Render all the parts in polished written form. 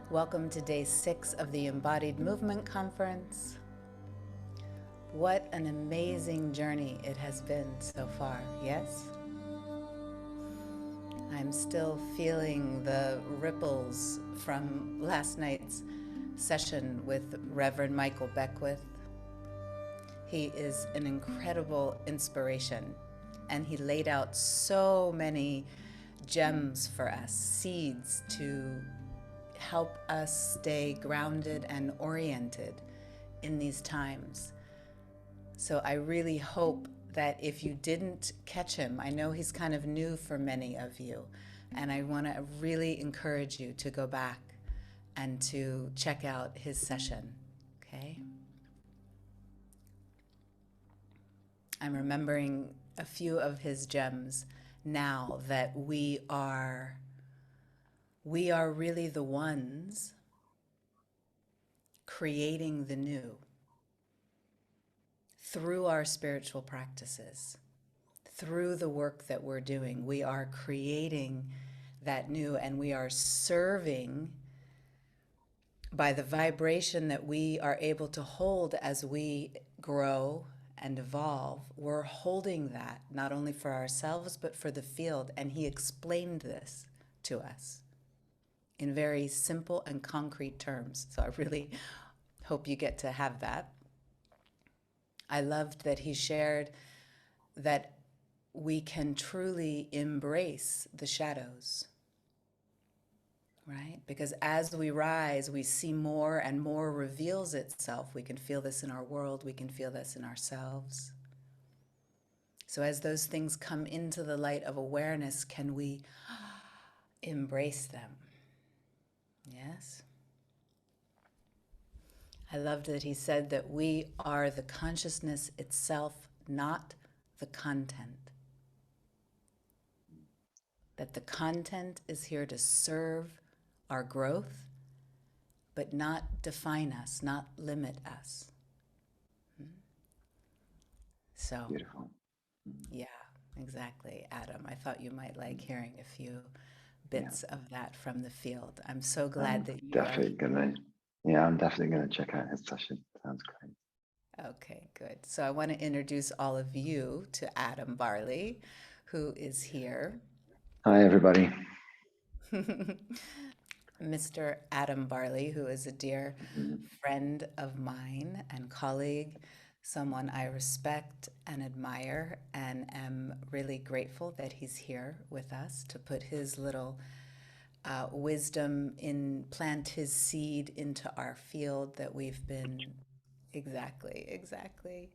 Welcome to day 6 of the Embodied Movement Conference. What an amazing journey it has been so far, yes? I'm still feeling the ripples from last night's session with Reverend Michael Beckwith. He is an incredible inspiration, and he laid out so many gems for us, seeds to help us stay grounded and oriented in these times. So I really hope that if you didn't catch him, I know he's kind of new for many of you, and I want to really encourage you to go back and to check out his session, okay? I'm remembering a few of his gems now that we are really the ones creating the new through our spiritual practices, through the work that we're doing. We are creating that new, and we are serving by the vibration that we are able to hold as we grow and evolve. We're holding that not only for ourselves, but for the field. And he explained this to us in very simple and concrete terms. So I really hope you get to have that. I loved that he shared that we can truly embrace the shadows, right? Because as we rise, we see more and more reveals itself. We can feel this in our world. We can feel this in ourselves. So as those things come into the light of awareness, can we embrace them? Yes. I loved that he said that we are the consciousness itself, not the content. That the content is here to serve our growth, but not define us, not limit us. So, Beautiful. yeah, exactly, Adam. I thought you might like hearing a few bits of that from the field. I'm so glad that you are. I'm definitely gonna check out his session. Sounds great. Okay, good. So I want to introduce all of you to Adam Barley, who is here. Hi, everybody. Mr. Adam Barley, who is a dear friend of mine and colleague, someone I respect and admire, and am really grateful that he's here with us to put his little wisdom plant his seed into our field that we've been. Exactly.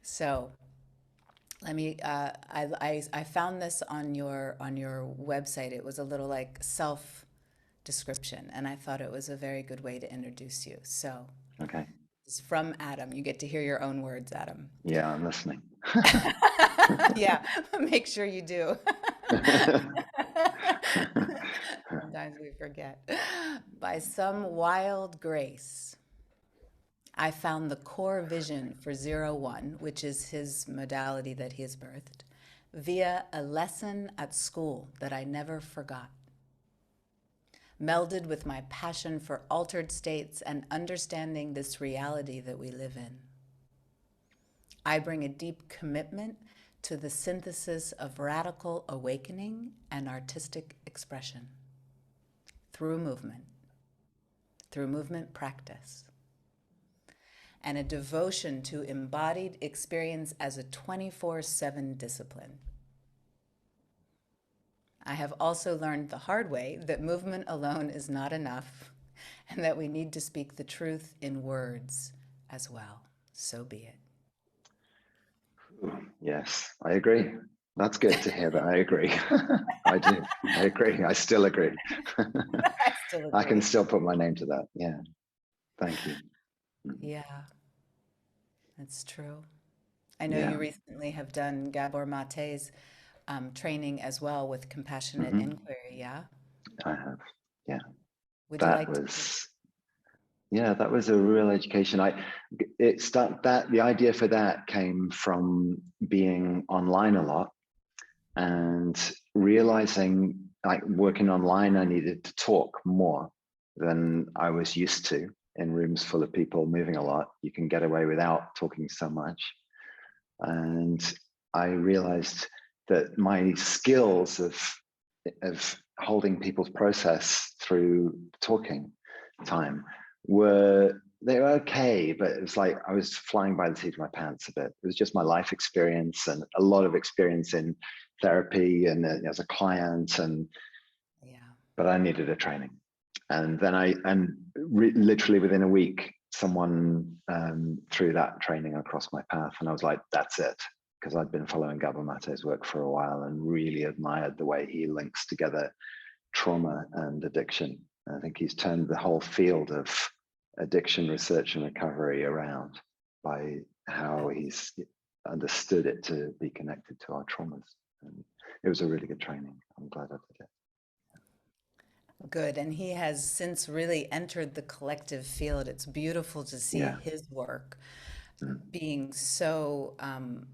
So let me. I found this on your website. It was a little like self description, and I thought it was a very good way to introduce you. So Okay. it's from Adam. You get to hear your own words, Adam. Yeah, I'm listening. Yeah, make sure you do. Sometimes we forget. By some wild grace, I found the core vision for ZeroOne, which is his modality that he has birthed, via a lesson at school that I never forgot. Melded with my passion for altered states and understanding this reality that we live in. I bring a deep commitment to the synthesis of radical awakening and artistic expression through movement practice, and a devotion to embodied experience as a 24/7 discipline. I have also learned the hard way that movement alone is not enough, and that we need to speak the truth in words as well. So be it. Yes, I agree. That's good to hear that. I agree. I do. I agree. I still agree. I still agree. I can still put my name to that. Yeah. Thank you. Yeah, that's true. I know you recently have done Gabor Mate's training as well with compassionate inquiry, yeah? I have. Yeah. Would you That like to? was that was a real education. The idea for that came from being online a lot and realizing, like, working online, I needed to talk more than I was used to. In rooms full of people moving a lot, you can get away without talking so much. And I realized that my skills of holding people's process through talking time they were okay, but it was like I was flying by the seat of my pants a bit. It was just my life experience and a lot of experience in therapy and as a client, but I needed a training. And then literally within a week, someone threw that training across my path, and I was like, that's it. Because I'd been following Gabor Mate's work for a while and really admired the way he links together trauma and addiction. I think he's turned the whole field of addiction research and recovery around by how he's understood it to be connected to our traumas. And it was a really good training. I'm glad I did it. Good. And he has since really entered the collective field. It's beautiful to see his work being so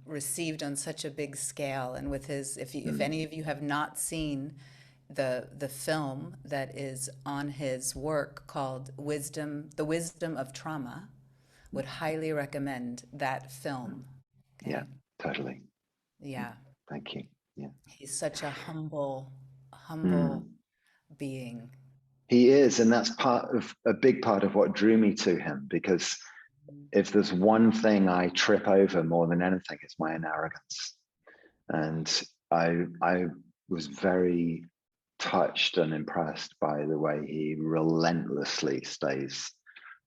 received on such a big scale. And with his, if any of you have not seen the film that is on his work called The Wisdom of Trauma, would highly recommend that film. Okay? Yeah, totally. Yeah. Thank you. Yeah. He's such a humble being. He is, and that's a big part of what drew me to him, because if there's one thing I trip over more than anything, it's my own arrogance. And I was very touched and impressed by the way he relentlessly stays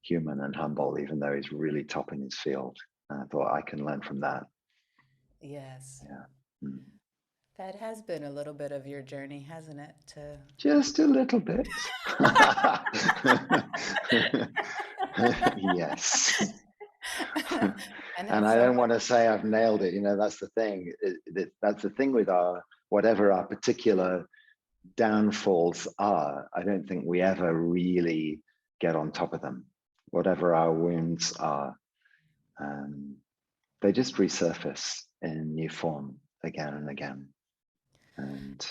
human and humble, even though he's really top in his field. And I thought I can learn from that. Yes. Yeah. That has been a little bit of your journey, hasn't it? Just a little bit. Yes. And I don't want to say I've nailed it. That's the thing. That's the thing with whatever our particular downfalls are. I don't think we ever really get on top of them. Whatever our wounds are, they just resurface in new form again and again. And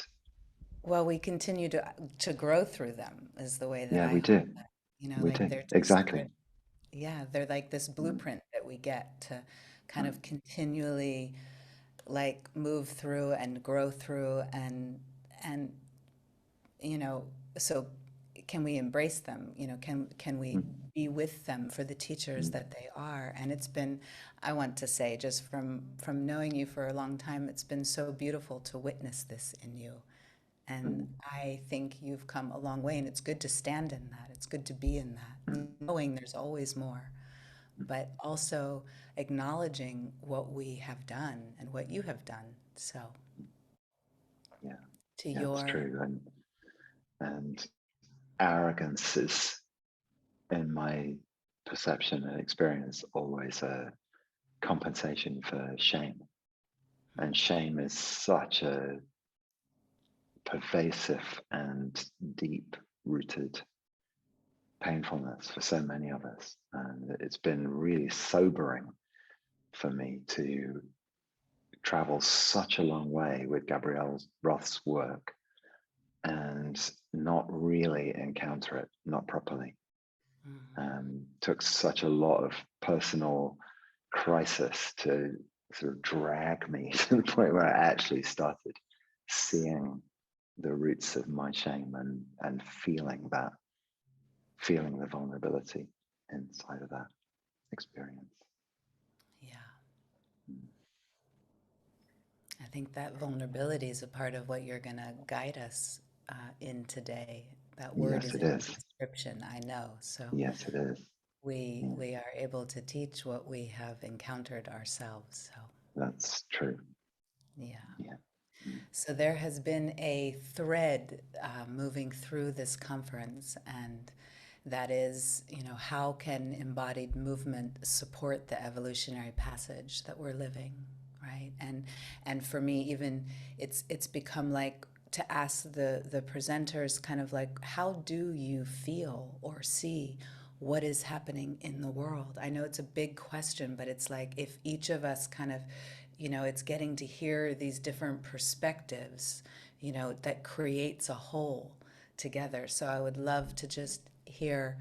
well, we continue to grow through them is the way that we do. We do. They're just, exactly. They're like this blueprint that we get to kind of continually like move through and grow through and so can we embrace them? Can we be with them for the teachers that they are? And it's been, I want to say, just from knowing you for a long time, it's been so beautiful to witness this in you. And I think you've come a long way, and it's good to stand in that. It's good to be in that, knowing there's always more, but also acknowledging what we have done and what you have done. So, that's true. And arrogance is, in my perception and experience, always a compensation for shame. And shame is such a pervasive and deep-rooted painfulness for so many of us. And it's been really sobering for me to travel such a long way with Gabrielle Roth's work and not really encounter it, not properly. Took such a lot of personal crisis to sort of drag me to the point where I actually started seeing the roots of my shame and feeling the vulnerability inside of that experience. I think that vulnerability is a part of what you're going to guide us in today. That word is in the description, I know. So yes, it is. We are able to teach what we have encountered ourselves. So that's true. Yeah. So there has been a thread moving through this conference, and that is, how can embodied movement support the evolutionary passage that we're living, right? And for me, even it's become like to ask the presenters kind of like, how do you feel or see what is happening in the world? I know it's a big question, but it's like if each of us kind of, it's getting to hear these different perspectives, that creates a whole together. So I would love to just hear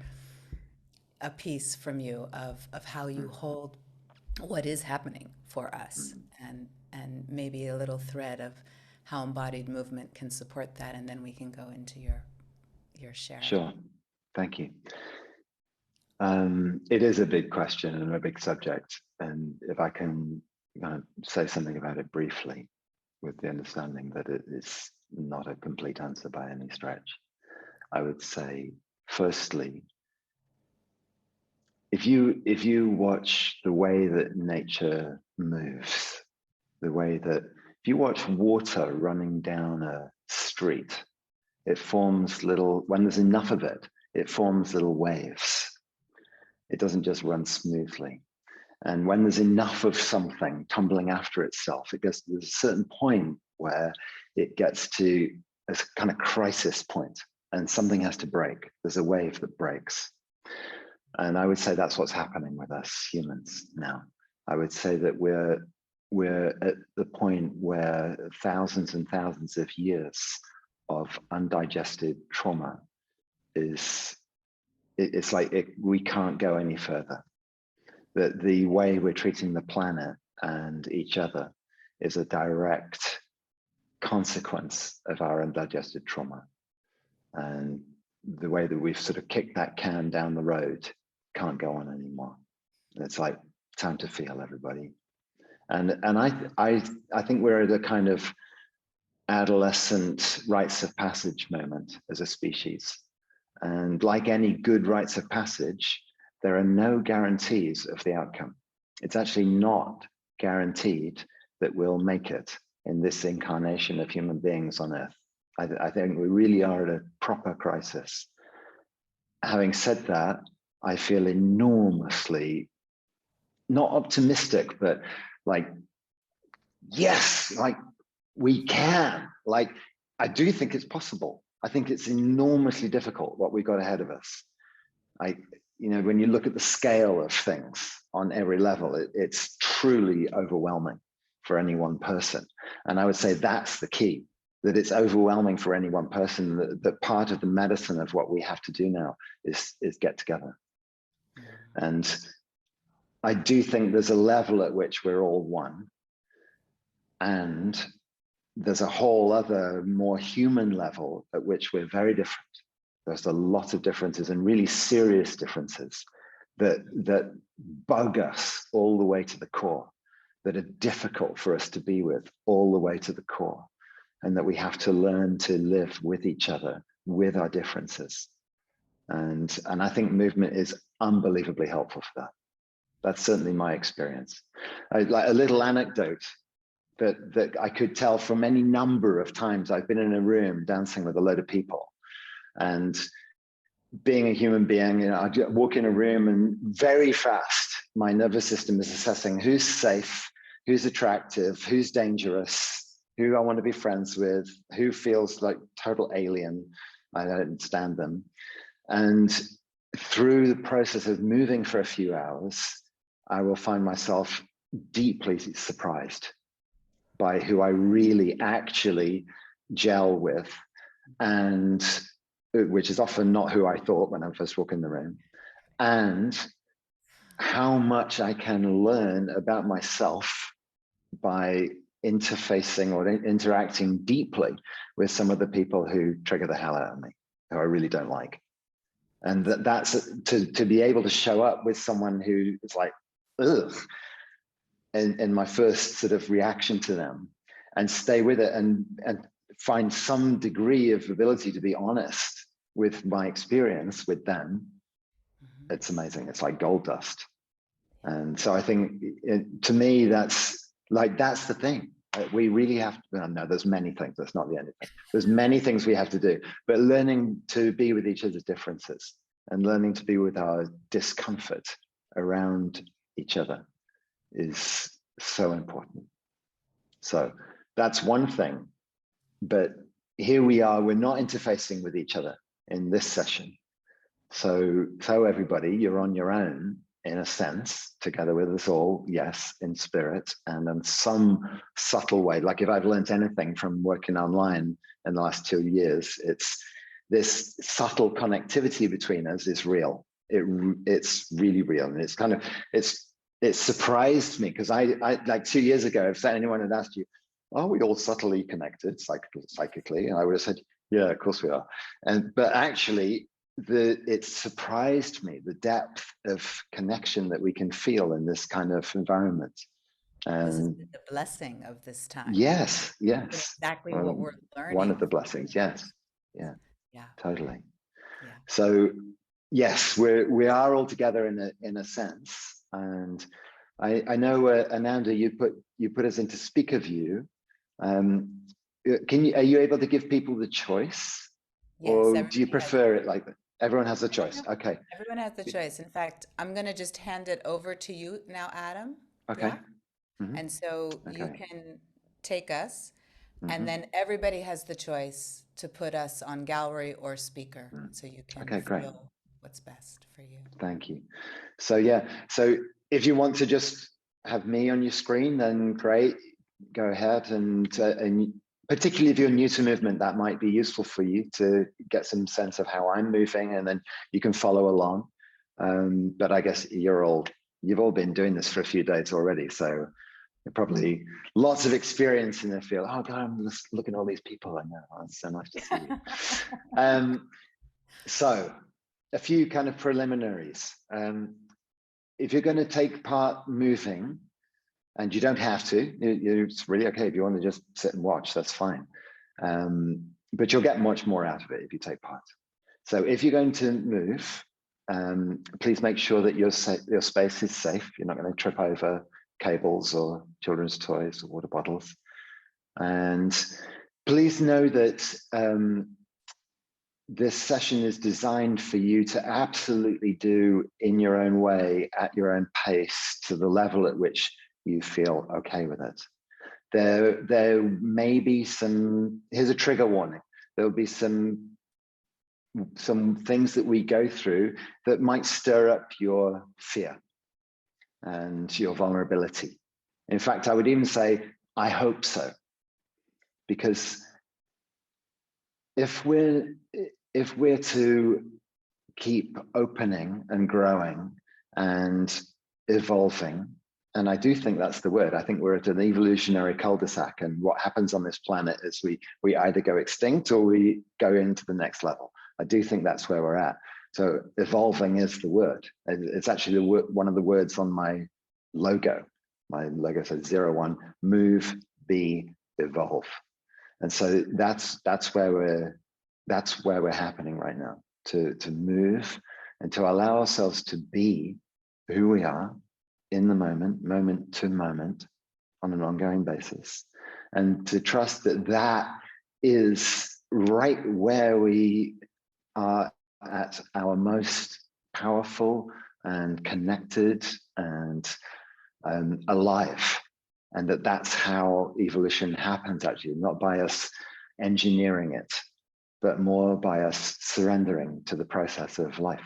a piece from you of how you hold what is happening for us, and maybe a little thread of how embodied movement can support that, and then we can go into your sharing. Sure, thank you. It is a big question and a big subject, and if I can say something about it briefly, with the understanding that it is not a complete answer by any stretch, I would say, firstly, if you watch the way that nature moves, the way that if you watch water running down a street, it forms little, when there's enough of it, it forms little waves. It doesn't just run smoothly. And when there's enough of something tumbling after itself, it gets to a certain point where it gets to a kind of crisis point and something has to break. There's a wave that breaks. And I would say that's what's happening with us humans now. I would say that we're at the point where thousands and thousands of years of undigested trauma it's like we can't go any further. That the way we're treating the planet and each other is a direct consequence of our undigested trauma. And the way that we've sort of kicked that can down the road can't go on anymore. It's like, time to feel, everybody. And I think we're at a kind of adolescent rites of passage moment as a species. And like any good rites of passage, there are no guarantees of the outcome. It's actually not guaranteed that we'll make it in this incarnation of human beings on Earth. I think we really are at a proper crisis. Having said that, I feel enormously, not optimistic, but like, yes, like we can. Like, I do think it's possible. I think it's enormously difficult what we've got ahead of us. When you look at the scale of things on every level, it's truly overwhelming for any one person. And I would say that's the key, that it's overwhelming for any one person, that part of the medicine of what we have to do now is get together. And I do think there's a level at which we're all one. And there's a whole other more human level at which we're very different. There's a lot of differences, and really serious differences that bug us all the way to the core, that are difficult for us to be with all the way to the core, and that we have to learn to live with each other, with our differences. And I think movement is unbelievably helpful for that. That's certainly my experience. Like a little anecdote that I could tell from any number of times I've been in a room dancing with a load of people. And being a human being, I walk in a room and very fast, my nervous system is assessing who's safe, who's attractive, who's dangerous, who I want to be friends with, who feels like total alien. I don't stand them. And through the process of moving for a few hours, I will find myself deeply surprised by who I really actually gel with, and which is often not who I thought when I first walk in the room, and how much I can learn about myself by interfacing or interacting deeply with some of the people who trigger the hell out of me, who I really don't like. And that's to be able to show up with someone who is like, ugh, and my first sort of reaction to them, and stay with it and find some degree of ability to be honest with my experience with them. It's amazing. It's like gold dust. And so I think to me, that's the thing. We really have to, no, there's many things. That's not the only thing. There's many things we have to do, but learning to be with each other's differences and learning to be with our discomfort around each other is so important. So that's one thing. But here we are, we're not interfacing with each other in this session. So everybody, you're on your own in a sense, together with us all, yes, in spirit, and in some subtle way. Like if I've learned anything from working online in the last 2 years, it's this subtle connectivity between us is real. It's really real, and it's kind of it surprised me, because I like 2 years ago, if anyone had asked you, are we all subtly connected psychically, and I would have said, yeah, of course we are. But actually, it surprised me the depth of connection that we can feel in this kind of environment. This is And the blessing of this time. yes, Exactly what we're learning. One of the blessings, yes. Yeah, yeah, totally. Yeah. So yes, we are all together in a sense. And I know, Ananda, you put us into speaker view. Are you able to give people the choice? Yes, or do you prefer it like that? Everyone has a choice. Okay. Everyone has the choice. In fact, I'm going to just hand it over to you now, Adam. Okay. Yeah. And so you can take us, and then everybody has the choice to put us on gallery or speaker, so you can feel what's best for you. Thank you. So yeah, so if you want to just have me on your screen, then great, go ahead. And particularly if you're new to movement, that might be useful for you to get some sense of how I'm moving, and then you can follow along. But I guess you've all been doing this for a few days already, so you're probably lots of experience in the field. Oh God, I'm just looking at all these people I know. Oh, it's so nice to see you. So a few kind of preliminaries. If you're going to take part moving, and you don't have to, it's really okay if you want to just sit and watch, that's fine. But you'll get much more out of it if you take part. So if you're going to move, please make sure that your space is safe. You're not going to trip over cables or children's toys or water bottles. And please know that this session is designed for you to absolutely do in your own way, at your own pace, to the level at which you feel okay with it. There may be here's a trigger warning. There'll be some things that we go through that might stir up your fear and your vulnerability. In fact, I would even say, I hope so. Because if we're to keep opening and growing and evolving, and I do think that's the word. I think we're at an evolutionary cul-de-sac, and what happens on this planet is we either go extinct or we go into the next level. I do think that's where we're at. So evolving is the word. It's actually one of the words on my logo. My logo says ZeroOne, move, be, evolve. And so that's where we're happening right now, to move and to allow ourselves to be who we are in the moment to moment, on an ongoing basis, and to trust that that is right where we are at our most powerful and connected and alive, and that's how evolution happens, actually, not by us engineering it, but more by us surrendering to the process of life.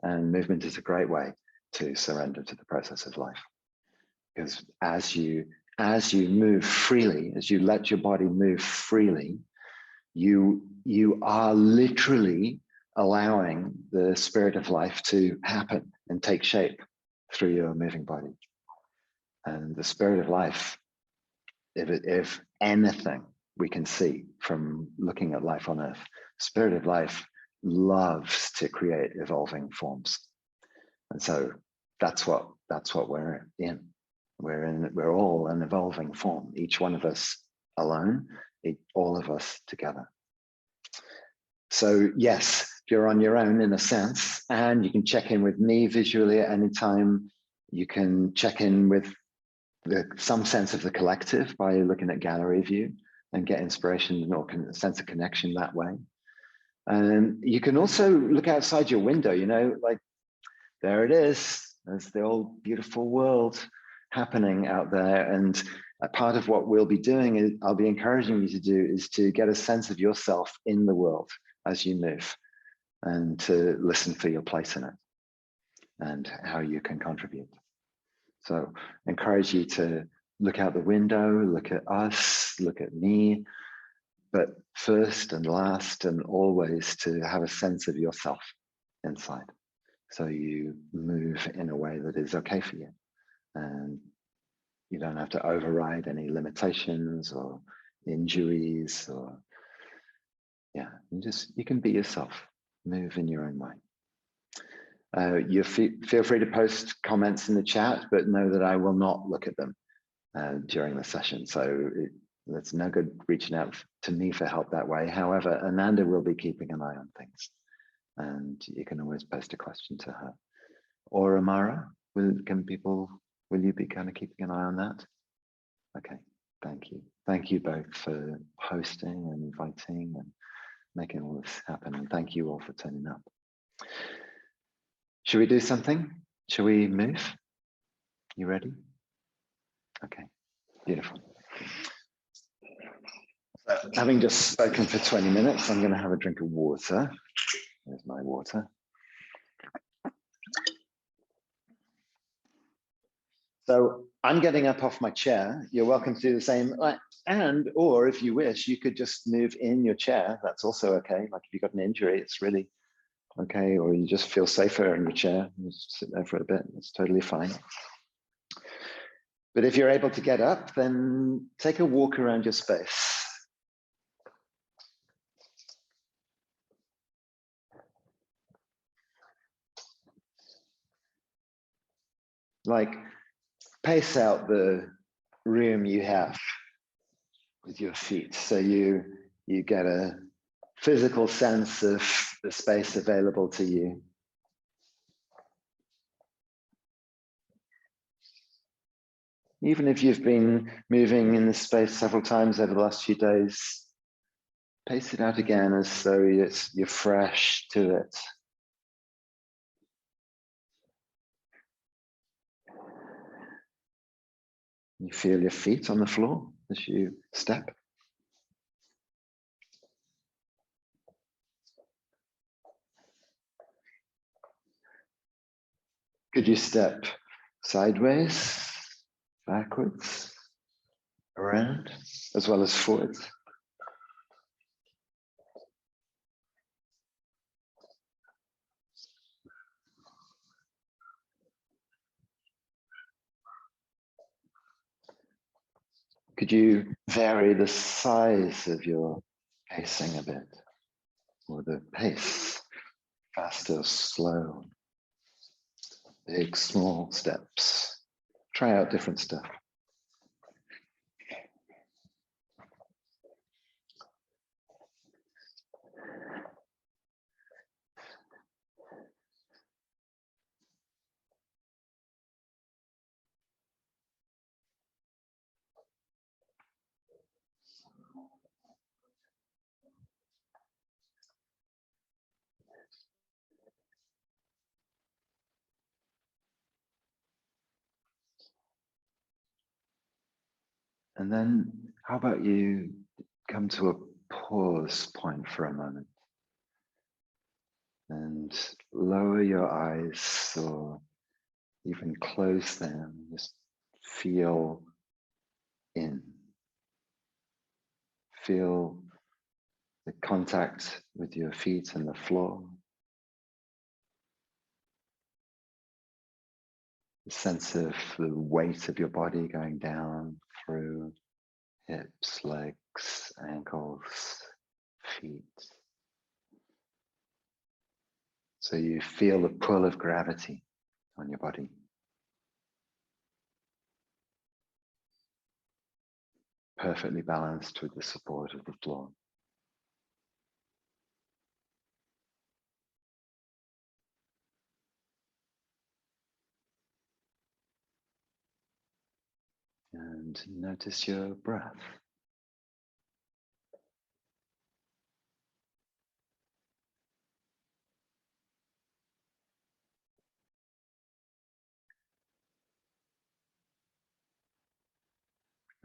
And movement is a great way to surrender to the process of life, because as you move freely, as you let your body move freely, you are literally allowing the spirit of life to happen and take shape through your moving body. And the spirit of life, if anything we can see from looking at life on Earth, spirit of life loves to create evolving forms. And so that's what we're in. We're all an evolving form, each one of us alone, all of us together. So yes, if you're on your own in a sense, and you can check in with me visually at any time, you can check in with some sense of the collective by looking at gallery view and get inspiration or a sense of connection that way. And you can also look outside your window, like, there it is. There's the old beautiful world happening out there. And a part of what we'll be doing, is I'll be encouraging you to do, is to get a sense of yourself in the world as you move, and to listen for your place in it and how you can contribute. So I encourage you to look out the window, look at us, look at me, but first and last and always to have a sense of yourself inside. So you move in a way that is okay for you. And you don't have to override any limitations or injuries or, yeah, you can be yourself, move in your own way. You feel free to post comments in the chat, but know that I will not look at them during the session. So it's no good reaching out to me for help that way. However, Ananda will be keeping an eye on things, and you can always post a question to her. Or Amara, will you be kind of keeping an eye on that? Okay, thank you. Thank you both for hosting and inviting and making all this happen. And thank you all for turning up. Should we do something? Shall we move? You ready? Okay, beautiful. So, having just spoken for 20 minutes, I'm going to have a drink of water. There's my water. So I'm getting up off my chair. You're welcome to do the same. Or if you wish, you could just move in your chair. That's also okay. Like if you've got an injury, it's really okay. Or you just feel safer in your chair. You just sit there for a bit. It's totally fine. But if you're able to get up, then take a walk around your space. Like pace out the room you have with your feet. So you get a physical sense of the space available to you. Even if you've been moving in this space several times over the last few days, pace it out again as though you're fresh to it. You feel your feet on the floor as you step. Could you step sideways, backwards, around, as well as forwards? Could you vary the size of your pacing a bit, or the pace, fast or slow, big, small steps? Try out different stuff. And then how about you come to a pause point for a moment and lower your eyes or even close them. Just feel in. Feel the contact with your feet and the floor. The sense of the weight of your body going down through hips, legs, ankles, feet. So you feel the pull of gravity on your body. Perfectly balanced with the support of the floor. And notice your breath.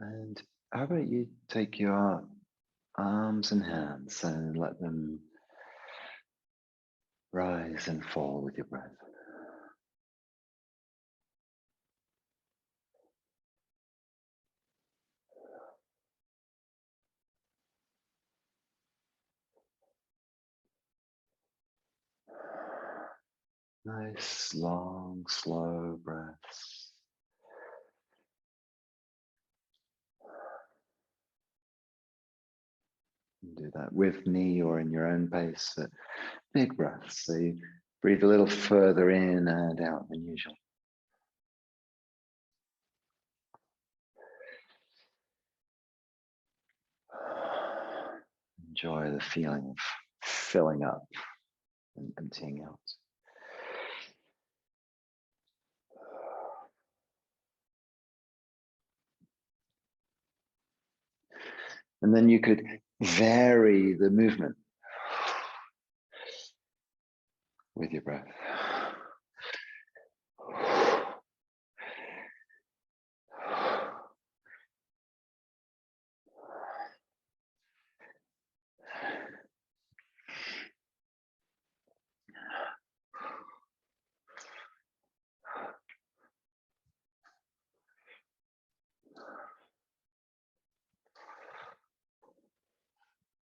And how about you take your arms and hands and let them rise and fall with your breath. Nice, long, slow breaths. Do that with me or in your own pace, but big breaths. So you breathe a little further in and out than usual. Enjoy the feeling of filling up and emptying out. And then you could vary the movement with your breath.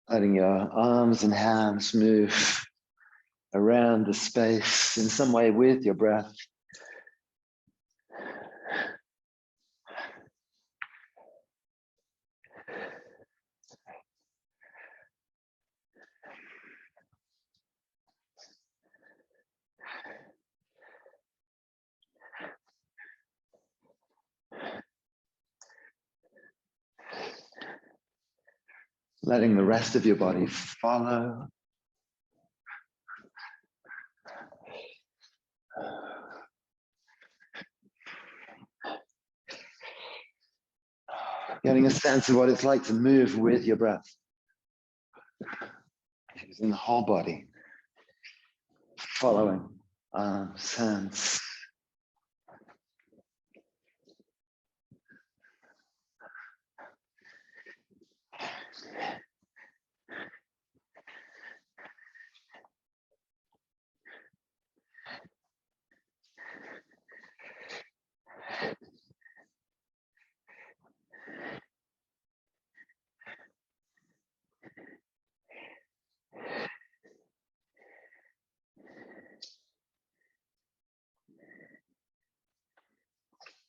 Letting your arms and hands move around the space in some way with your breath. Letting the rest of your body follow. Getting a sense of what it's like to move with your breath. Using the whole body. Following arms, hands.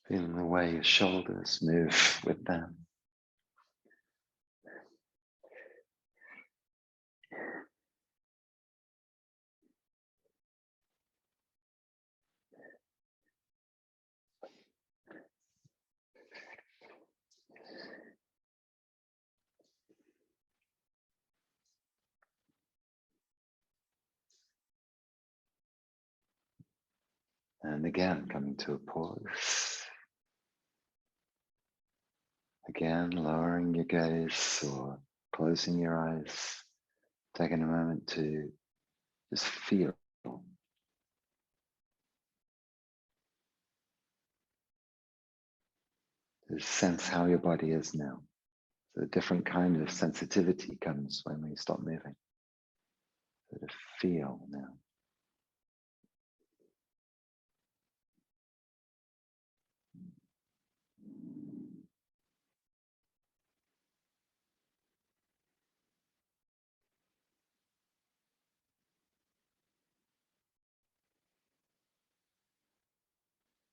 Feeling the way your shoulders move with them. And again, coming to a pause. Again, lowering your gaze or closing your eyes. Taking a moment to just feel. Just sense how your body is now. So a different kind of sensitivity comes when we stop moving. So to feel now.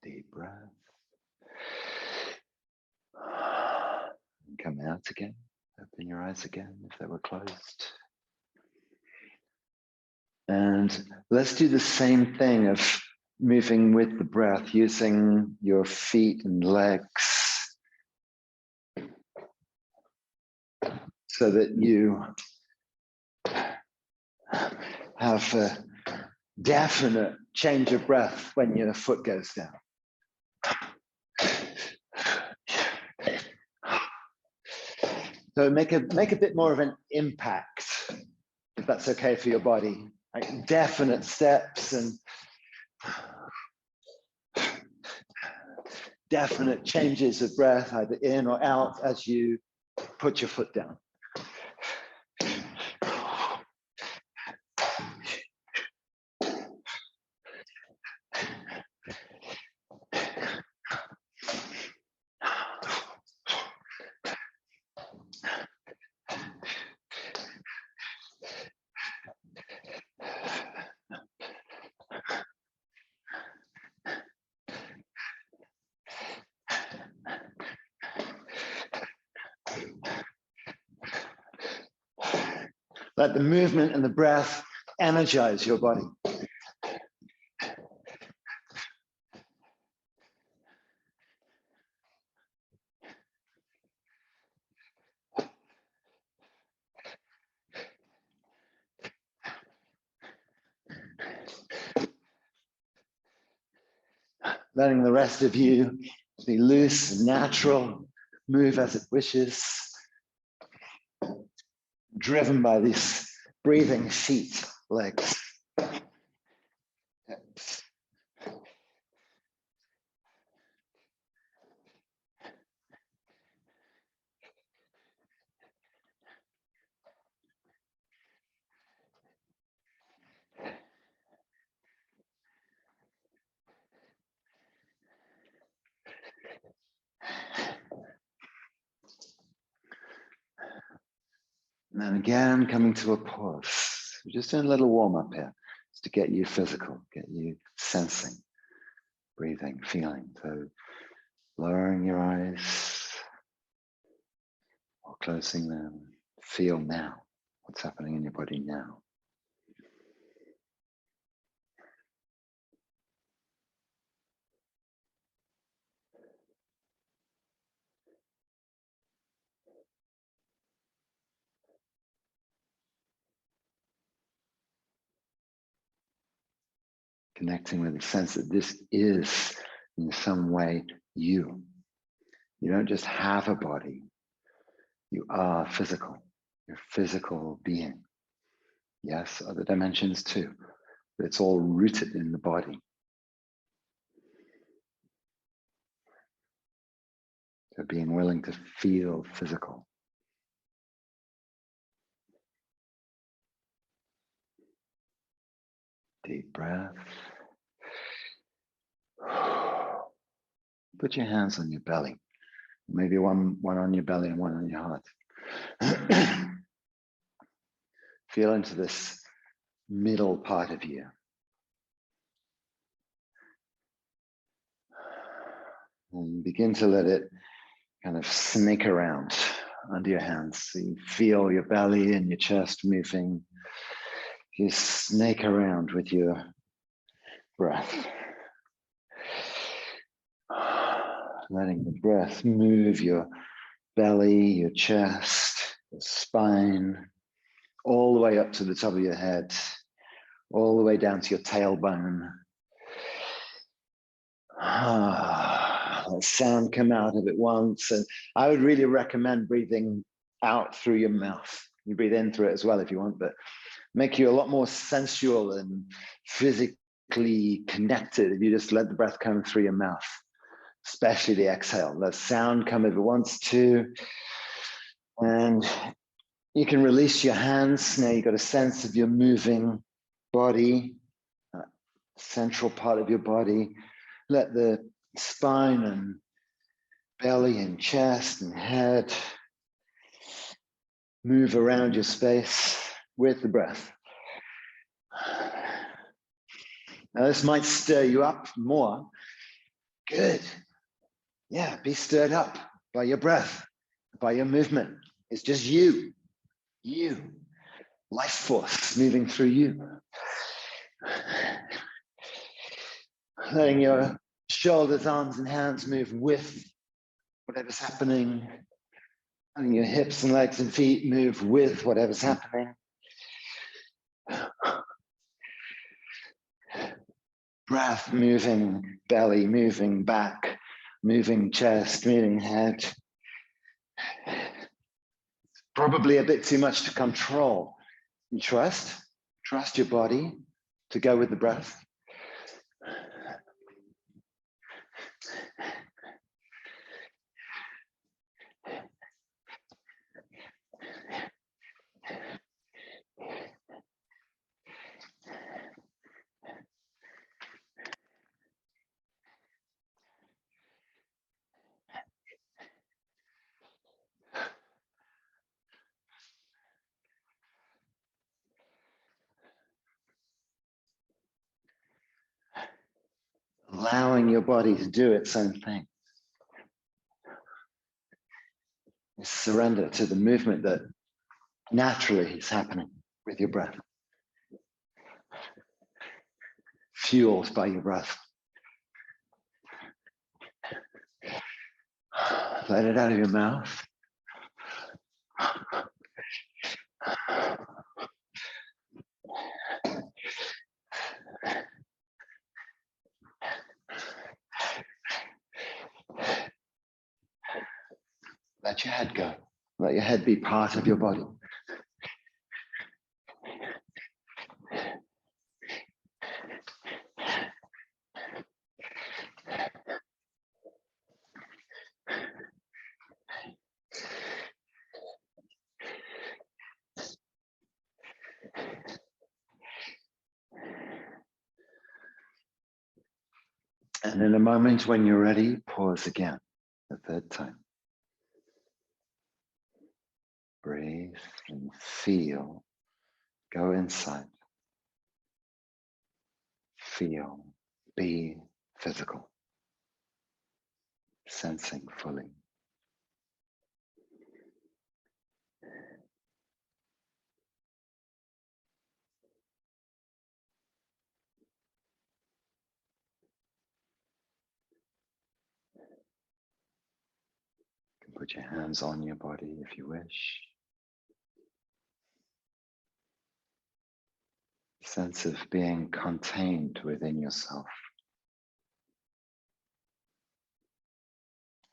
Deep breath. And come out again. Open your eyes again if they were closed. And let's do the same thing of moving with the breath, using your feet and legs so that you have a definite change of breath when your foot goes down. So make a bit more of an impact, if that's okay for your body. Like definite steps and definite changes of breath, either in or out, as you put your foot down. Let the movement and the breath energize your body. Letting the rest of you be loose and natural, move as it wishes, driven by these breathing feet, legs. And then again, coming to a pause. We're just doing a little warm up here, just to get you physical, get you sensing, breathing, feeling. So lowering your eyes or closing them. Feel now what's happening in your body now. Connecting with the sense that this is in some way you. You don't just have a body, you are physical. You're a physical being. Yes, other dimensions too, but it's all rooted in the body. So being willing to feel physical. Deep breath. Put your hands on your belly. Maybe one on your belly and one on your heart. Feel into this middle part of you. And begin to let it kind of snake around under your hands. So you feel your belly and your chest moving. You snake around with your breath. Letting the breath move your belly, your chest, your spine, all the way up to the top of your head, all the way down to your tailbone. Let sound come out of it once. And I would really recommend breathing out through your mouth. You breathe in through it as well if you want, but make you a lot more sensual and physically connected if you just let the breath come through your mouth, especially the exhale. Let sound come if it wants to. And you can release your hands. Now you've got a sense of your moving body, central part of your body. Let the spine and belly and chest and head move around your space with the breath. Now this might stir you up more. Good. Yeah, be stirred up by your breath, by your movement. It's just you, life force moving through you. Letting your shoulders, arms, and hands move with whatever's happening. Letting your hips and legs and feet move with whatever's happening. Breath moving, belly moving, back moving, chest moving, head. Probably a bit too much to control. You trust your body to go with the breath. Allowing your body to do its own thing. Surrender to the movement that naturally is happening. with your breath. Fueled by your breath. Let it out of your mouth. Let your head go. Let your head be part of your body. And in a moment when you're ready, pause again, the third time. Breathe and feel. Go inside. Feel. Be physical. Sensing fully. You can put your hands on your body if you wish. Sense of being contained within yourself.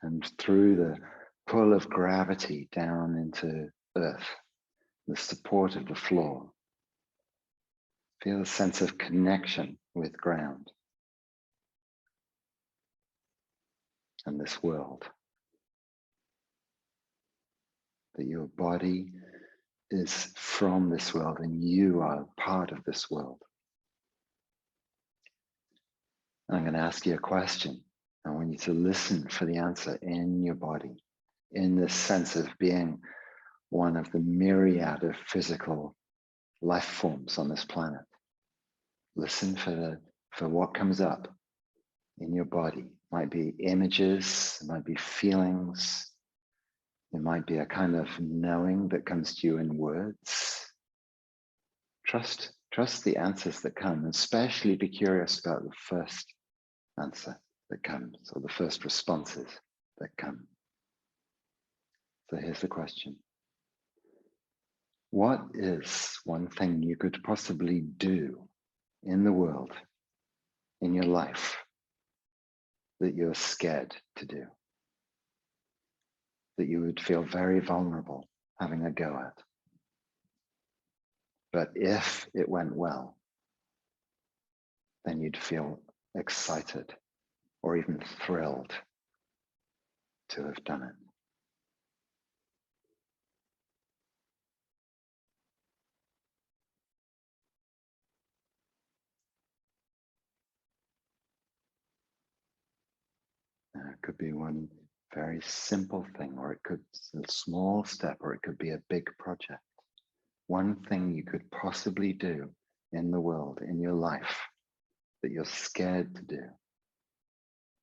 And through the pull of gravity down into earth, the support of the floor, feel a sense of connection with ground and this world. That your body is from this world and you are part of this world. I'm going to ask you a question. I want you to listen for the answer in your body, in this sense of being one of the myriad of physical life forms on this planet. Listen for what comes up in your body. It might be images, it might be feelings, it might be a kind of knowing that comes to you in words. Trust the answers that come, and especially be curious about the first answer that comes, or the first responses that come. So here's the question. What is one thing you could possibly do in the world, in your life, that you're scared to do? That you would feel very vulnerable having a go at? But if it went well, then you'd feel excited or even thrilled to have done it. It could be one very simple thing, or it could be a small step, or it could be a big project. One thing you could possibly do in the world, in your life, that you're scared to do.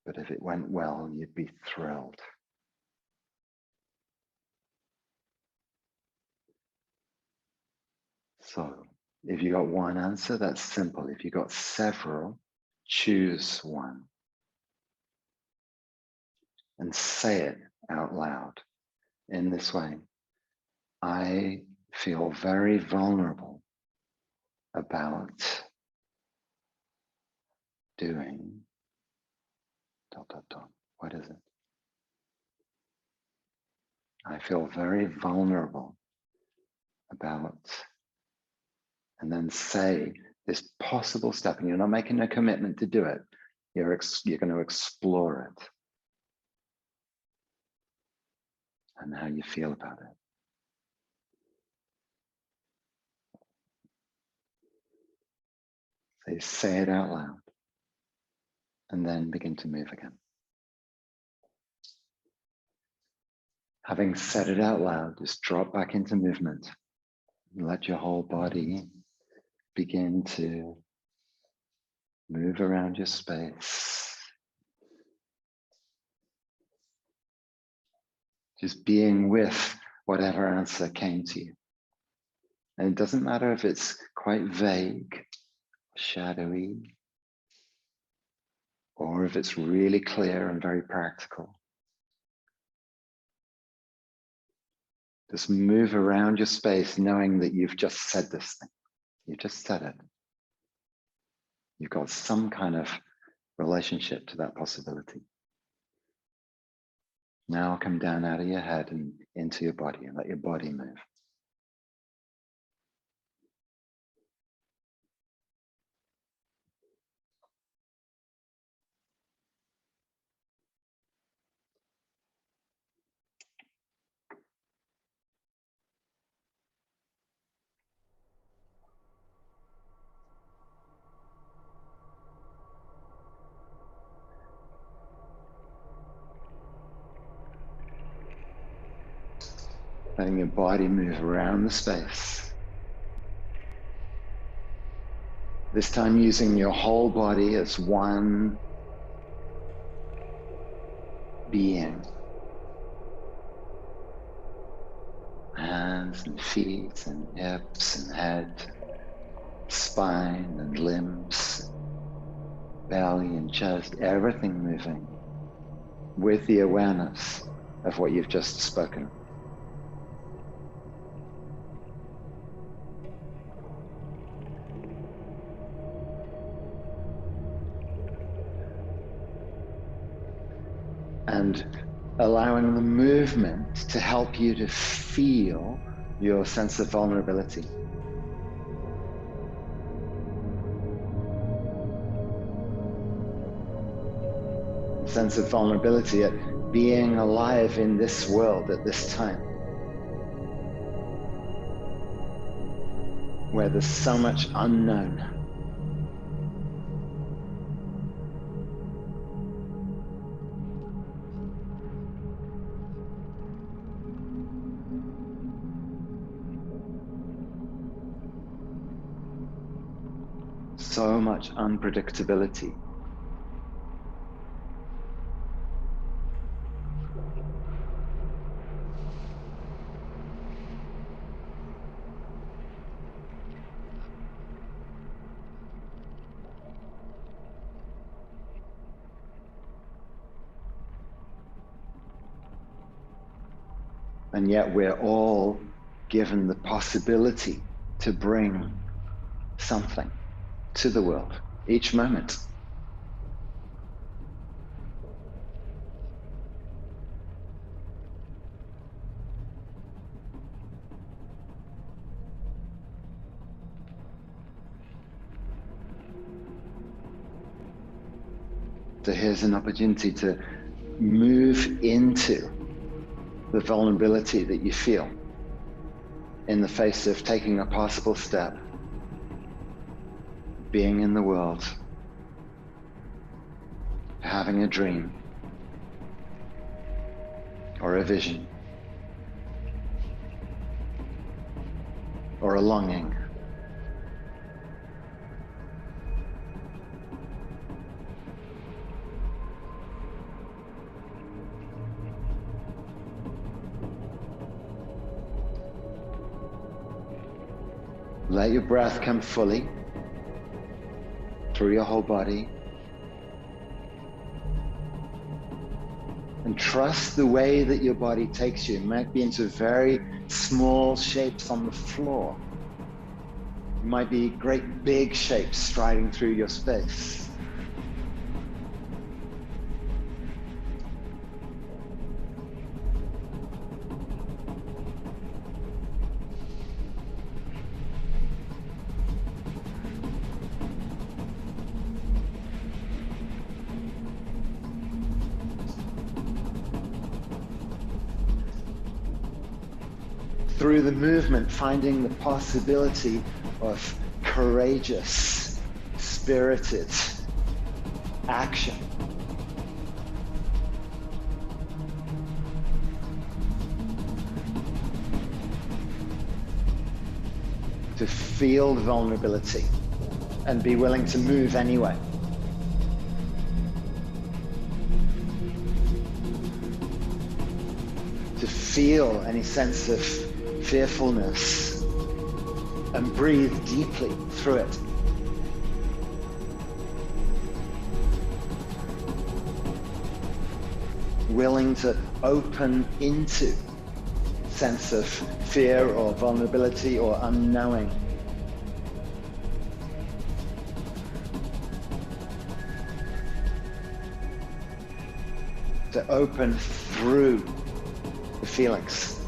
But if it went well, you'd be thrilled. So if you got one answer, that's simple. If you got several, choose one. And say it out loud in this way. I feel very vulnerable about doing ... What is it? I feel very vulnerable about, and then say this possible step, and you're not making a commitment to do it. You're going to explore it and how you feel about it. So you say it out loud and then begin to move again. Having said it out loud, just drop back into movement and let your whole body begin to move around your space. Just being with whatever answer came to you. And it doesn't matter if it's quite vague, shadowy, or if it's really clear and very practical. Just move around your space knowing that you've just said this thing. You just said it. You've got some kind of relationship to that possibility. Now come down out of your head and into your body and let your body move. Letting your body move around the space. This time using your whole body as one being. Hands and feet and hips and head, spine and limbs, belly and chest, everything moving with the awareness of what you've just spoken. And allowing the movement to help you to feel your sense of vulnerability. A sense of vulnerability at being alive in this world at this time, where there's so much unknown. So much unpredictability. And yet we're all given the possibility to bring something to the world each moment. So here's an opportunity to move into the vulnerability that you feel in the face of taking a possible step, being in the world, having a dream or a vision or a longing. Let your breath come fully through your whole body. And trust the way that your body takes you. It might be into very small shapes on the floor. It might be great big shapes striding through your space. Through the movement, finding the possibility of courageous, spirited action. To feel the vulnerability and be willing to move anyway. To feel any sense of fearfulness and breathe deeply through it. Willing to open into sense of fear or vulnerability or unknowing. To open through the feelings.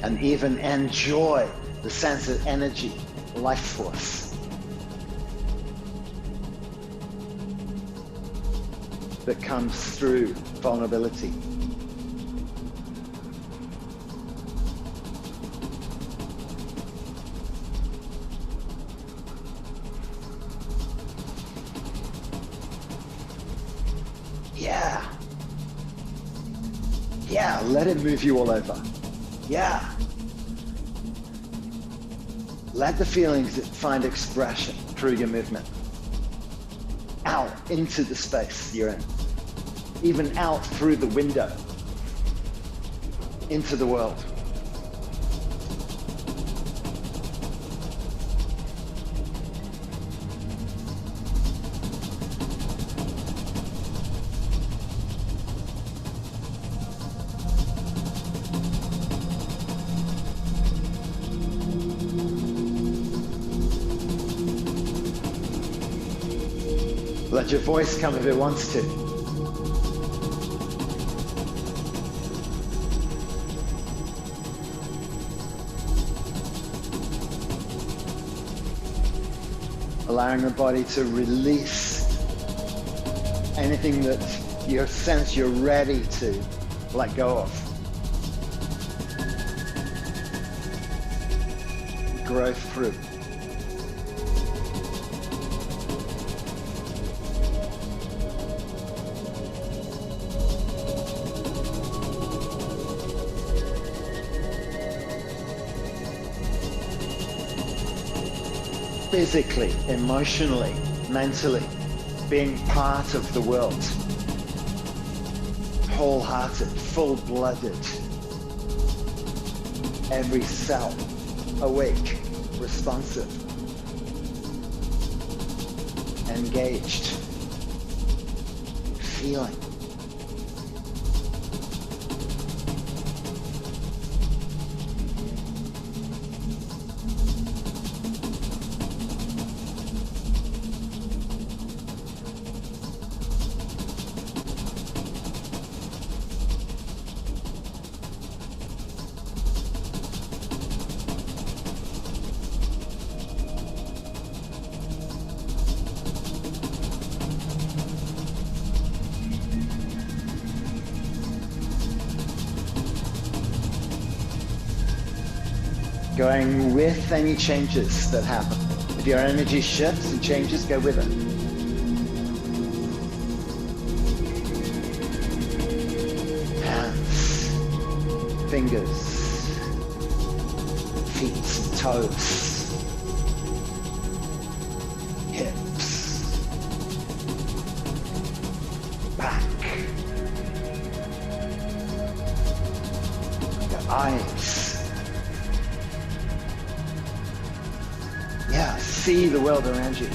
And even enjoy the sense of energy, life force that comes through vulnerability. Yeah, let it move you all over. Yeah. Let the feelings find expression through your movement. Out into the space you're in. Even out through the window. Into the world. Let your voice come if it wants to. Allowing the body to release anything that you sense you're ready to let go of. Grow through. Physically, emotionally, mentally, being part of the world. Wholehearted, full-blooded. Every cell awake, responsive, engaged, feeling. Going with any changes that happen. If your energy shifts and changes, go with it. Hands, fingers, feet, toes, hips, back, your eyes. Yeah, see the world around you.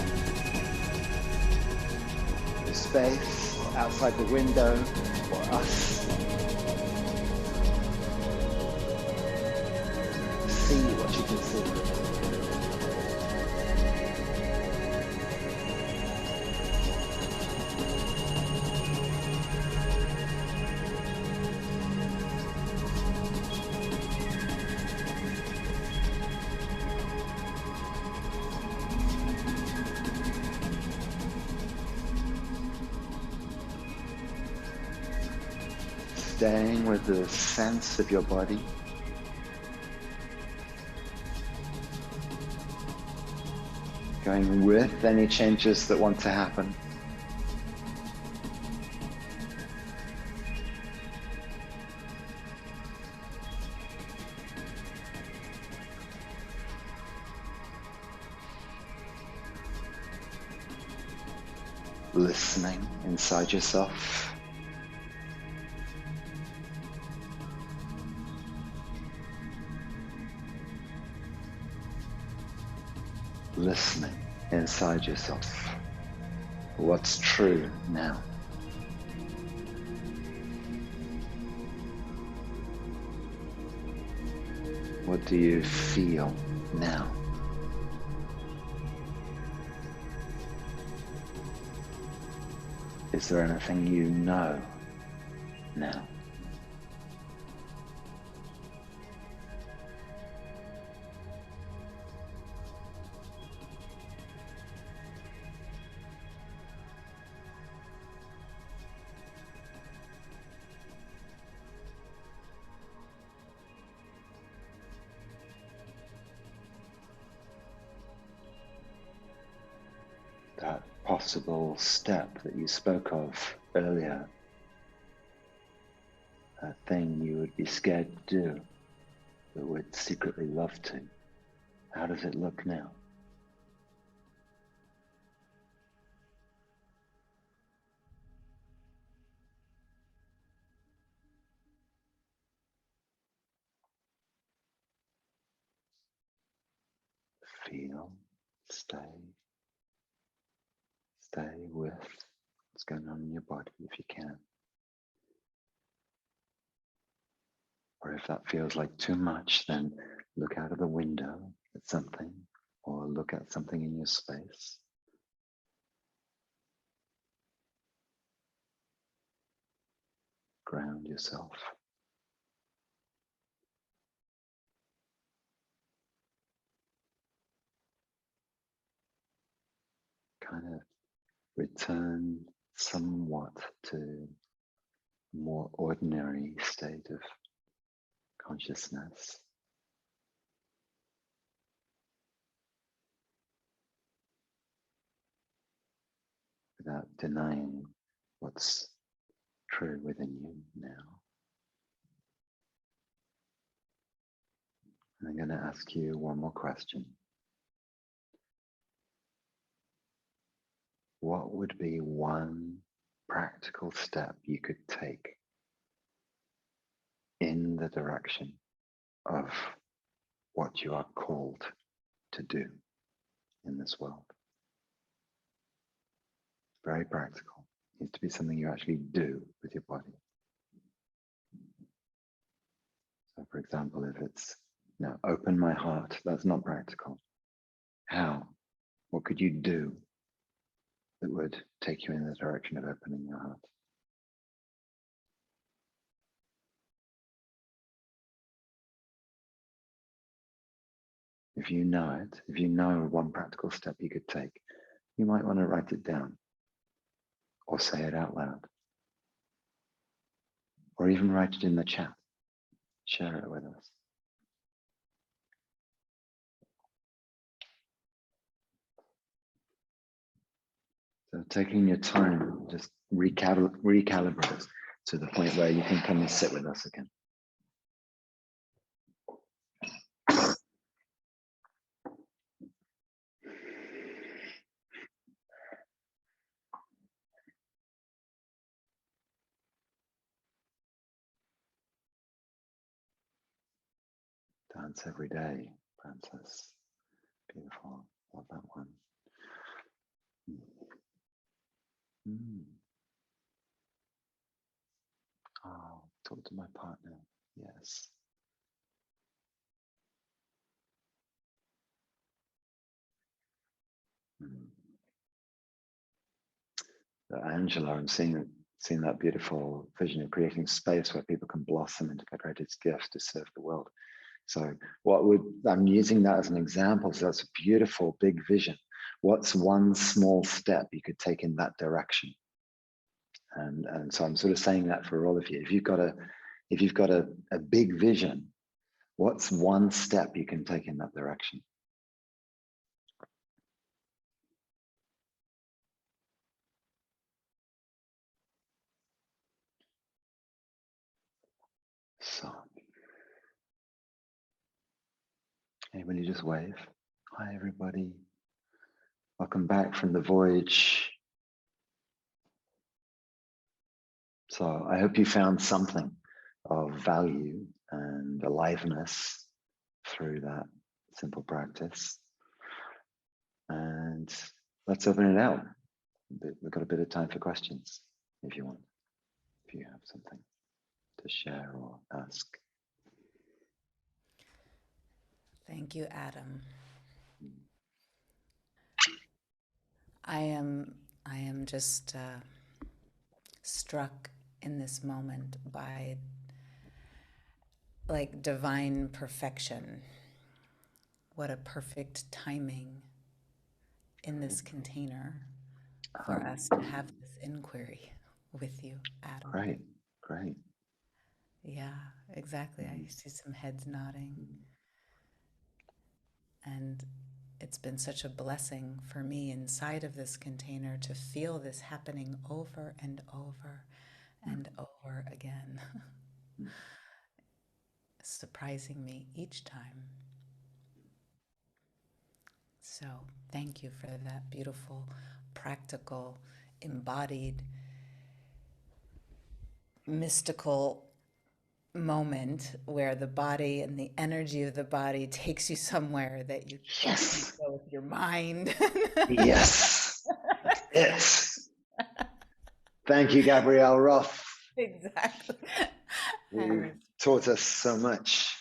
The space outside the window for us. See what you can see. Staying with the sense of your body. Going with any changes that want to happen. listening inside yourself. Listening inside yourself. What's true now? What do you feel now? Is there anything you know now? That possible step that you spoke of earlier, that thing you would be scared to do, but would secretly love to. How does it look now? Feel, stay with what's going on in your body if you can. Or if that feels like too much, then look out of the window at something, or look at something in your space. Ground yourself. Kind of return somewhat to a more ordinary state of consciousness. Without denying what's true within you now. I'm going to ask you one more question. What would be one practical step you could take in the direction of what you are called to do in this world? Very practical. It needs to be something you actually do with your body. So for example, if it's, open my heart, that's not practical. How? What could you do that would take you in the direction of opening your heart? If you know it, if you know one practical step you could take, you might want to write it down or say it out loud, or even write it in the chat. Share it with us. So taking your time, just recalibrate to the point where you can come and sit with us again. Dance every day, Princess. Beautiful. Love that one. Mm. Oh, talk to my partner. Yes. Mm. Angela, I'm seeing that beautiful vision of creating space where people can blossom into their greatest gift to serve the world. So I'm using that as an example. So that's a beautiful big vision. What's one small step you could take in that direction? And so I'm sort of saying that for all of you. If you've got a big vision, what's one step you can take in that direction? So, hey, will you just wave? Hi, everybody. Welcome back from the voyage So I hope you found something of value and aliveness through that simple practice. And let's open it out. We've got a bit of time for questions if you want, if you have something to share or ask. Thank you, Adam. I am just struck in this moment by like divine perfection. What a perfect timing in this container for us to have this inquiry with you, Adam. Great, great. Yeah, exactly. I see some heads nodding. And it's been such a blessing for me inside of this container to feel this happening over and over and over again, surprising me each time. So, thank you for that beautiful, practical, embodied, mystical moment where the body and the energy of the body takes you somewhere that you Yes. go with your mind. Yes. Yes. Thank you, Gabrielle Roth. Exactly. Who taught us so much.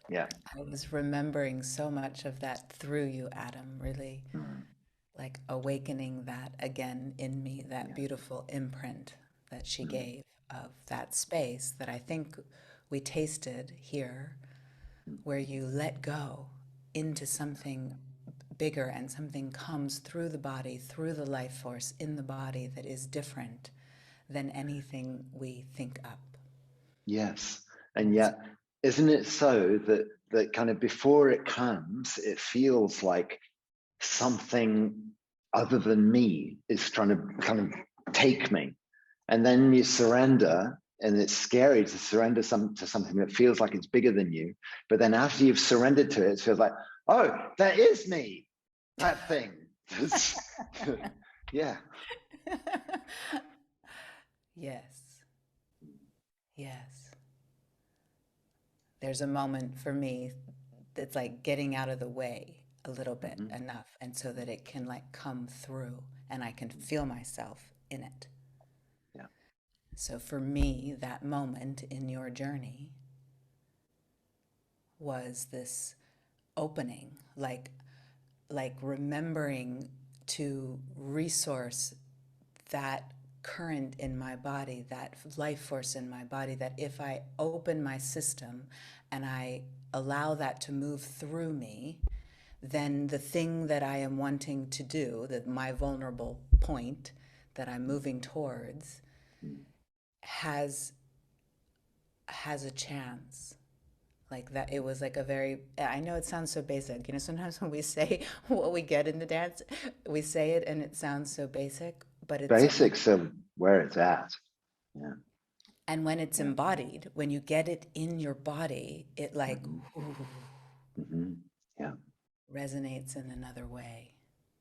Yeah. I was remembering so much of that through you, Adam, really like awakening that again in me, that beautiful imprint that she gave of that space that I think we tasted here, where you let go into something bigger and something comes through the body, through the life force in the body that is different than anything we think up. Yes. And yet, isn't it so that kind of before it comes, it feels like something other than me is trying to kind of take me. And then you surrender, and it's scary to surrender to something that feels like it's bigger than you. But then after you've surrendered to it, it feels like, oh, that is me, that thing. Yeah. Yes. Yes. There's a moment for me that's like getting out of the way a little bit enough, and so that it can like come through and I can feel myself in it. Yeah. So for me, that moment in your journey was this opening, like remembering to resource that current in my body, that life force in my body, that if I open my system and I allow that to move through me, then the thing that I am wanting to do, that my vulnerable point that I'm moving towards, has a chance. Like that, it was like a very, I know it sounds so basic. You know, sometimes when we say what we get in the dance, we say it and it sounds so basic, but it's, Basics of where it's at. Yeah. and when it's embodied, when you get it in your body, it like Yeah. resonates in another way.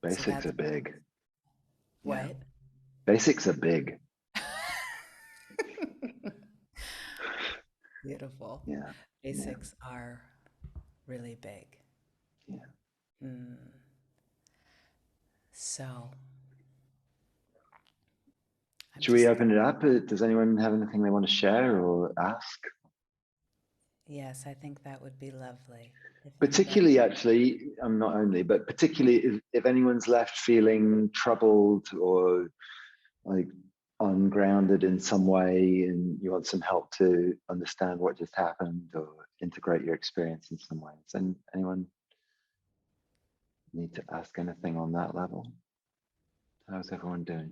So Basics that's are big. what? Yeah. Basics are big. Beautiful. Yeah. Basics are really big. Yeah. So I'm Should we just, open it up? Does anyone have anything they want to share or ask? yes, I think that would be lovely. If anybody, Particularly, actually, not only, but particularly if anyone's left feeling troubled or like ungrounded in some way and you want some help to understand what just happened or integrate your experience in some ways. And anyone need to ask anything on that level? How's everyone doing?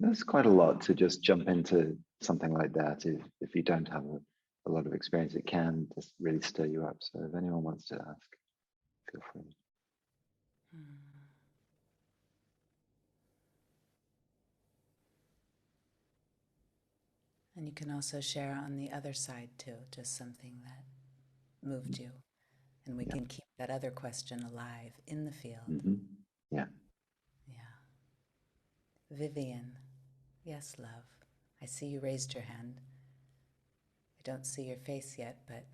There's quite a lot to just jump into something like that. If you don't have a lot of experience, it can just really stir you up. So if anyone wants to ask, feel free. and you can also share on the other side too, just something that moved you. And we Yeah. can keep that other question alive in the field. Yeah. Yeah. Vivian. Yes, love. I see you raised your hand. I don't see your face yet, but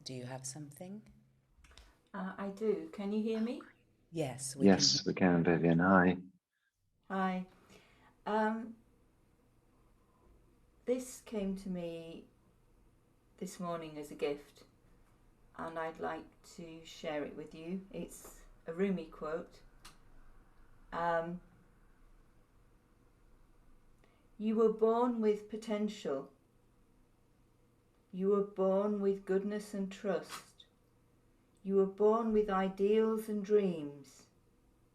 do you have something? I do. Can you hear me? Yes, we can hear. Yes, we can, Vivian. Hi. Hi. This came to me this morning as a gift, and I'd like to share it with you. It's a Rumi quote. You were born with potential. You were born with goodness and trust. You were born with ideals and dreams.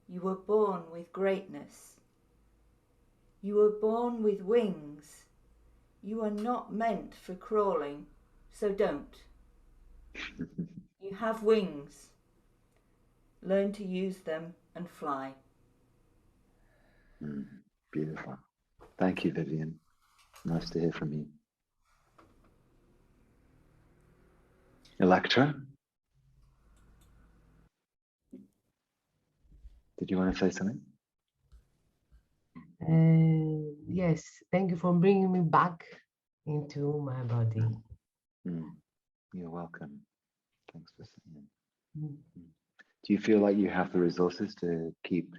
You were born with greatness. You were born with wings. You are not meant for crawling, so don't. You have wings. Learn to use them and fly. Beautiful. Thank you, Vivian. Nice to hear from you. Electra? Did you want to say something? Yes, thank you for bringing me back into my body. You're welcome. Thanks for saying. Do you feel like you have the resources to keep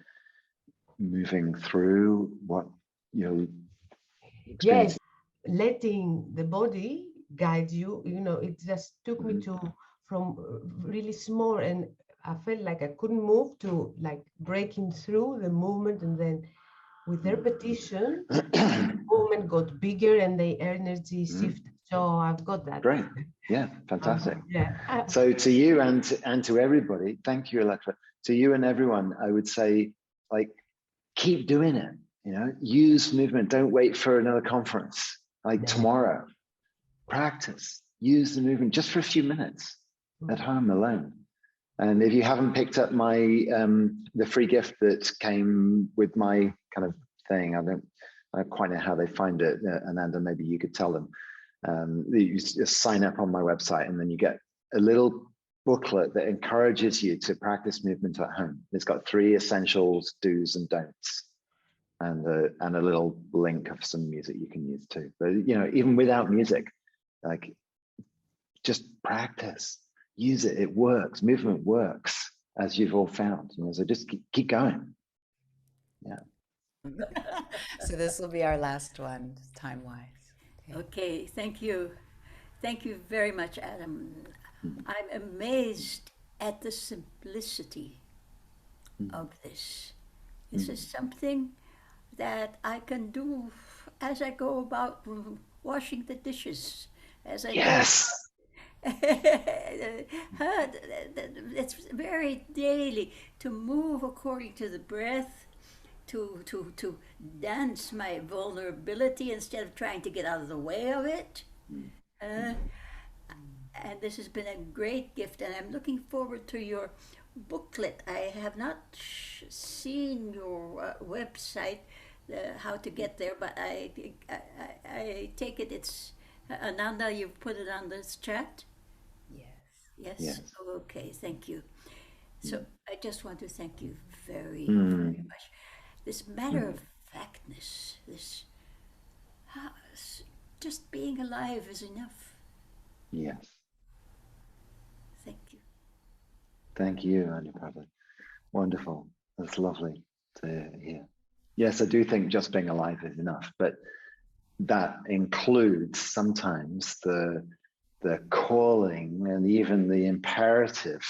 moving through what you're experiencing? Yes, letting the body guide you, it just took me to from really small, and I felt like I couldn't move, to like breaking through the movement, and then with repetition, the movement got bigger and the energy shifted. So I've got that. Great. Yeah, fantastic. Yeah. So to you and to everybody, thank you, Electra. To you and everyone, I would say, like, keep doing it. Use movement. Don't wait for another conference. Like tomorrow, practice. Use the movement just for a few minutes at home alone. And if you haven't picked up my the free gift that came with my kind of thing, I don't quite know how they find it. Ananda, maybe you could tell them. You just sign up on my website, and then you get a little booklet that encourages you to practice movement at home. It's got 3 essentials, do's and don'ts, and a little link of some music you can use too. But even without music, like, just practice. Use it. It works. Movement works, as you've all found. So just keep going. Yeah. So this will be our last one, time-wise. Okay, thank you. Thank you very much, Adam. I'm amazed at the simplicity of this. This is something that I can do as I go about washing the dishes, as I Yes. It's very daily to move according to the breath, to dance my vulnerability instead of trying to get out of the way of it. And this has been a great gift, and I'm looking forward to your booklet. I have not seen your website, how to get there, but I take it it's Ananda, you've put it on this chat? Yes. Yes? Okay, thank you. So I just want to thank you very, very much. This matter of factness, this just being alive is enough. Yes. Thank you. Thank you, Anuprabha. Wonderful. That's lovely to hear. Yes, I do think just being alive is enough, but that includes sometimes the calling and even the imperative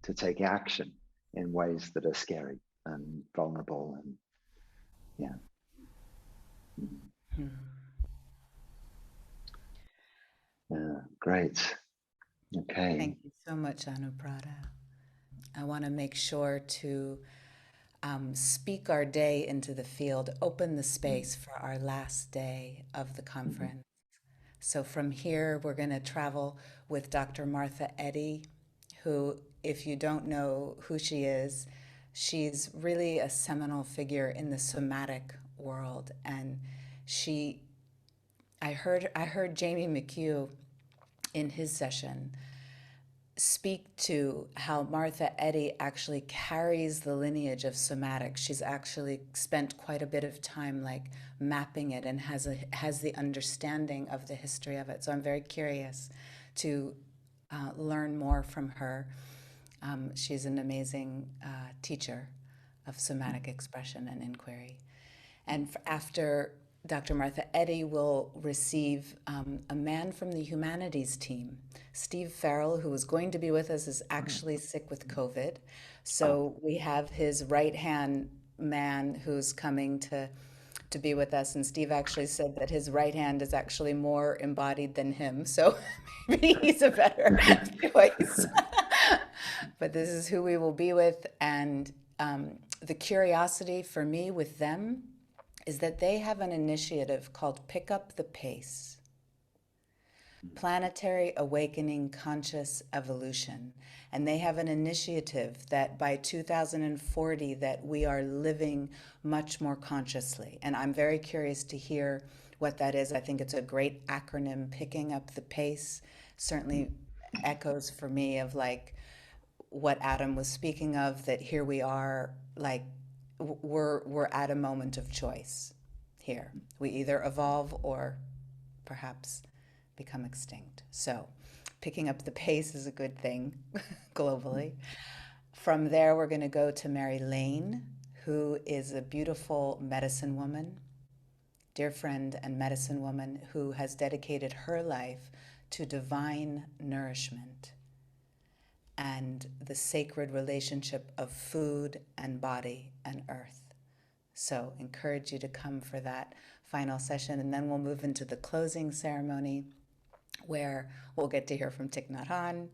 to take action in ways that are scary and vulnerable, and great. Okay. Thank you so much, Anuprada. I want to make sure to speak our day into the field, open the space for our last day of the conference. So from here, we're going to travel with Dr. Martha Eddy, who, if you don't know who she is, she's really a seminal figure in the somatic world. And I heard Jamie McHugh in his session speak to how Martha Eddy actually carries the lineage of somatic. She's actually spent quite a bit of time like mapping it and has the understanding of the history of it. So I'm very curious to learn more from her. She's an amazing teacher of somatic expression and inquiry. And after Dr. Martha Eddy will receive a man from the humanities team. Steve Farrell, who was going to be with us, is actually sick with COVID. So we have his right-hand man who's coming to be with us. And Steve actually said that his right hand is actually more embodied than him. So maybe he's a better choice. But this is who we will be with. And the curiosity for me with them is that they have an initiative called Pick Up the Pace, Planetary Awakening Conscious Evolution. And they have an initiative that by 2040 that we are living much more consciously. And I'm very curious to hear what that is. I think it's a great acronym, Picking Up the Pace. Certainly echoes for me of like what Adam was speaking of, that here we are, like we're at a moment of choice here. We either evolve or perhaps become extinct. So picking up the pace is a good thing globally. From there, we're going to go to Mary Lane, who is a beautiful medicine woman, dear friend and medicine woman who has dedicated her life to divine nourishment and the sacred relationship of food and body and earth. So encourage you to come for that final session. And then we'll move into the closing ceremony where we'll get to hear from Thich Nhat Hanh,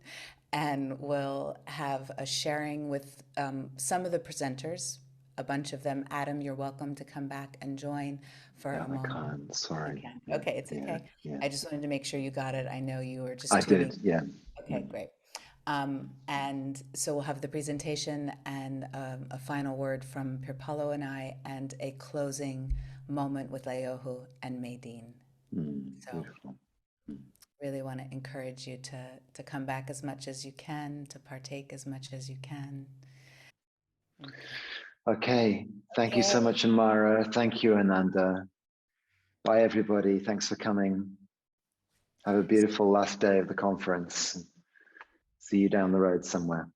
and we'll have a sharing with some of the presenters, a bunch of them. Adam, you're welcome to come back and join for a moment. I can't, sorry. Okay, it's okay. Yeah. I just wanted to make sure you got it. I know you were just I tuning. did, yeah. Okay, great. And so we'll have the presentation and a final word from Pirpalo and I, and a closing moment with Leohu and Maydeen. So Beautiful. really want to encourage you to come back as much as you can, to partake as much as you can. Okay, thank you so much, Amara. Thank you, Ananda. Bye, everybody. Thanks for coming. Have a beautiful last day of the conference. See you down the road somewhere.